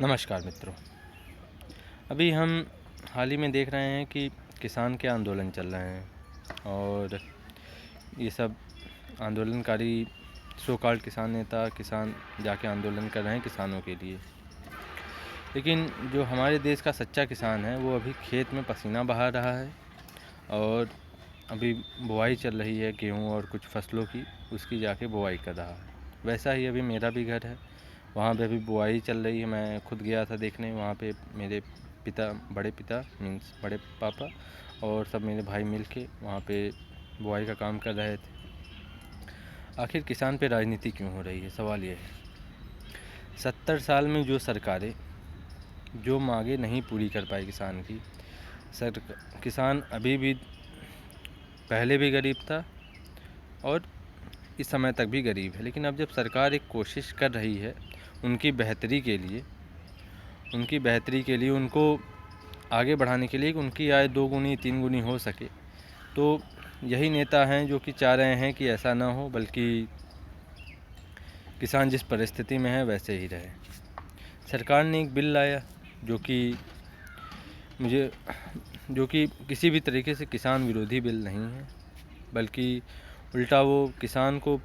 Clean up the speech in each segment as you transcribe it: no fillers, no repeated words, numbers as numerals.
नमस्कार मित्रों। अभी हम हाल ही में देख रहे हैं कि किसान के आंदोलन चल रहे हैं और ये सब आंदोलनकारी सो कॉल्ड किसान नेता किसान जाके आंदोलन कर रहे हैं किसानों के लिए। लेकिन जो हमारे देश का सच्चा किसान है वो अभी खेत में पसीना बहा रहा है और अभी बुआई चल रही है गेहूँ और कुछ फसलों की, उसकी जाके बुआई कर रहा है। वैसा ही अभी मेरा भी घर है, वहाँ पे अभी बुआई चल रही है। मैं खुद गया था देखने, वहाँ पे मेरे बड़े पिता मीन्स बड़े पापा और सब मेरे भाई मिल के वहाँ पे बुआई का काम कर रहे थे। आखिर किसान पे राजनीति क्यों हो रही है, सवाल ये है। 70 साल में जो सरकारें जो मांगे नहीं पूरी कर पाई किसान की, किसान अभी भी पहले भी गरीब था और इस समय तक भी गरीब है। लेकिन अब जब सरकार एक कोशिश कर रही है उनकी बेहतरी के लिए उनको आगे बढ़ाने के लिए कि उनकी आय 2 गुनी 3 गुनी हो सके, तो यही नेता हैं जो कि चाह रहे हैं कि ऐसा ना हो, बल्कि किसान जिस परिस्थिति में है वैसे ही रहे। सरकार ने एक बिल लाया जो कि किसी भी तरीके से किसान विरोधी बिल नहीं है, बल्कि उल्टा वो किसान को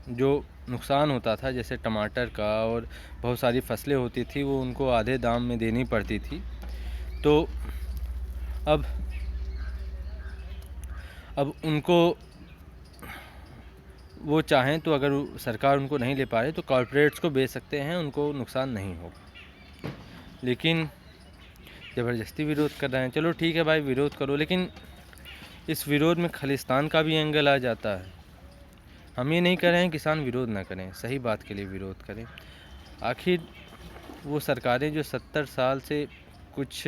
जो नुकसान होता था, जैसे टमाटर का और बहुत सारी फसलें होती थी, वो उनको आधे दाम में देनी पड़ती थी। तो अब उनको वो चाहें तो अगर सरकार उनको नहीं ले पा रही तो कॉर्पोरेट्स को बेच सकते हैं, उनको नुकसान नहीं होगा। लेकिन ज़बरदस्ती विरोध कर रहे हैं। चलो ठीक है भाई, विरोध करो, लेकिन इस विरोध में खालिस्तान का भी एंगल आ जाता है। हम ये नहीं कर रहे हैं किसान विरोध ना करें, सही बात के लिए विरोध करें। आखिर वो सरकारें जो 70 साल से कुछ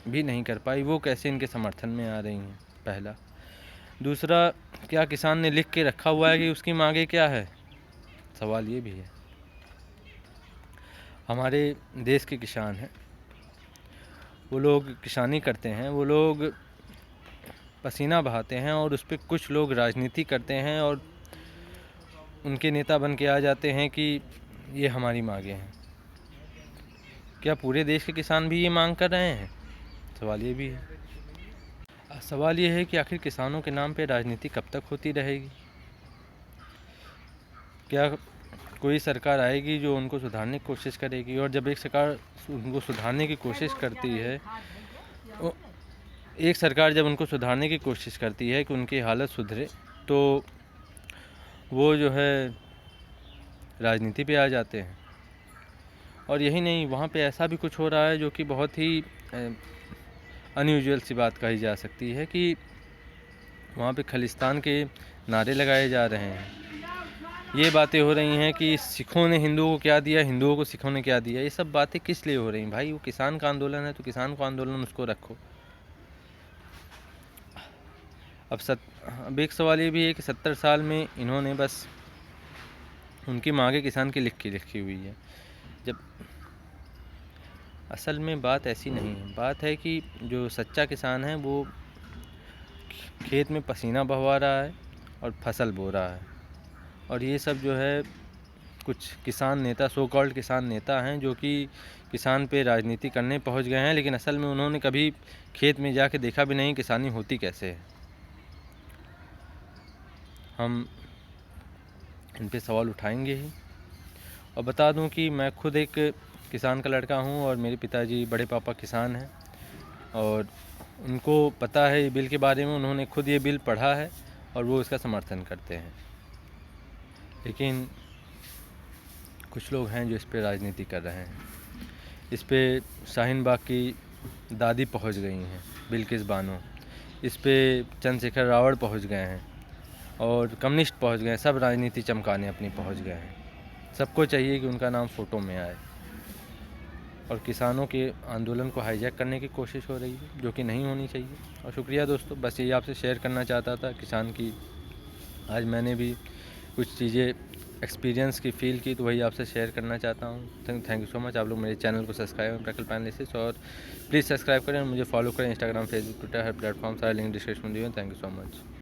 भी नहीं कर पाई, वो कैसे इनके समर्थन में आ रही हैं, पहला। दूसरा, क्या किसान ने लिख के रखा हुआ है कि उसकी मांगे क्या है, सवाल ये भी है। हमारे देश के किसान हैं, वो लोग किसानी करते हैं, वो लोग पसीना बहाते हैं और उस पर कुछ लोग राजनीति करते हैं और उनके नेता बन के आ जाते हैं कि ये हमारी मांगे हैं। क्या पूरे देश के किसान भी ये मांग कर रहे हैं, सवाल ये भी है। सवाल ये है कि आखिर किसानों के नाम पे राजनीति कब तक होती रहेगी। क्या कोई सरकार आएगी जो उनको सुधारने की कोशिश करेगी? और जब एक सरकार उनको सुधारने की कोशिश करती है, कि उनकी हालत सुधरे, तो वो जो है राजनीति पे आ जाते हैं। और यही नहीं, वहाँ पे ऐसा भी कुछ हो रहा है जो कि बहुत ही अनयूजुअल सी बात कही जा सकती है कि वहाँ पे खालिस्तान के नारे लगाए जा रहे हैं। ये बातें हो रही हैं कि सिखों ने हिंदुओं को क्या दिया, हिंदुओं को सिखों ने क्या दिया। ये सब बातें किस लिए हो रही हैं भाई? वो किसान का आंदोलन है तो किसान का आंदोलन उसको रखो। अब एक सवाल ये भी है कि 70 साल में इन्होंने बस उनकी मांगे किसान की लिखी हुई है, जब असल में बात ऐसी नहीं है। बात है कि जो सच्चा किसान है वो खेत में पसीना बहवा रहा है और फसल बो रहा है। और ये सब जो है कुछ किसान नेता, सो कॉल्ड किसान नेता हैं, जो कि किसान पे राजनीति करने पहुंच गए हैं, लेकिन असल में उन्होंने कभी खेत में जाके देखा भी नहीं किसानी होती कैसे है। हम इन पे सवाल उठाएंगे ही। और बता दूं कि मैं खुद एक किसान का लड़का हूं और मेरे पिताजी बड़े पापा किसान हैं और उनको पता है ये बिल के बारे में। उन्होंने खुद ये बिल पढ़ा है और वो इसका समर्थन करते हैं। लेकिन कुछ लोग हैं जो इस पे राजनीति कर रहे हैं। इस पे शाहीन बाग की दादी पहुंच गई हैं, बिल्किस बानो। इस पे चंद्रशेखर रावण पहुंच गए हैं और कम्युनिस्ट पहुंच गए हैं। सब राजनीति चमकाने अपनी पहुंच गए हैं। सबको चाहिए कि उनका नाम फ़ोटो में आए और किसानों के आंदोलन को हाईजैक करने की कोशिश हो रही है, जो कि नहीं होनी चाहिए। और शुक्रिया दोस्तों, बस यही आपसे शेयर करना चाहता था किसान की। आज मैंने भी कुछ चीज़ें एक्सपीरियंस की फ़ील की, तो वही आपसे शेयर करना चाहता हूँ। Thank you so much. आप लोग मेरे चैनल को सब्सक्राइब प्रैक्टिकल प्लान एनालिसिस और प्लीज़ सब्सक्राइब करें और मुझे फॉलो करें इंस्टाग्राम, फेसबुक, ट्विटर, हर प्लेटफॉर्म, सारे लिंक डिस्क्रिप्शन में दिए। Thank you so much.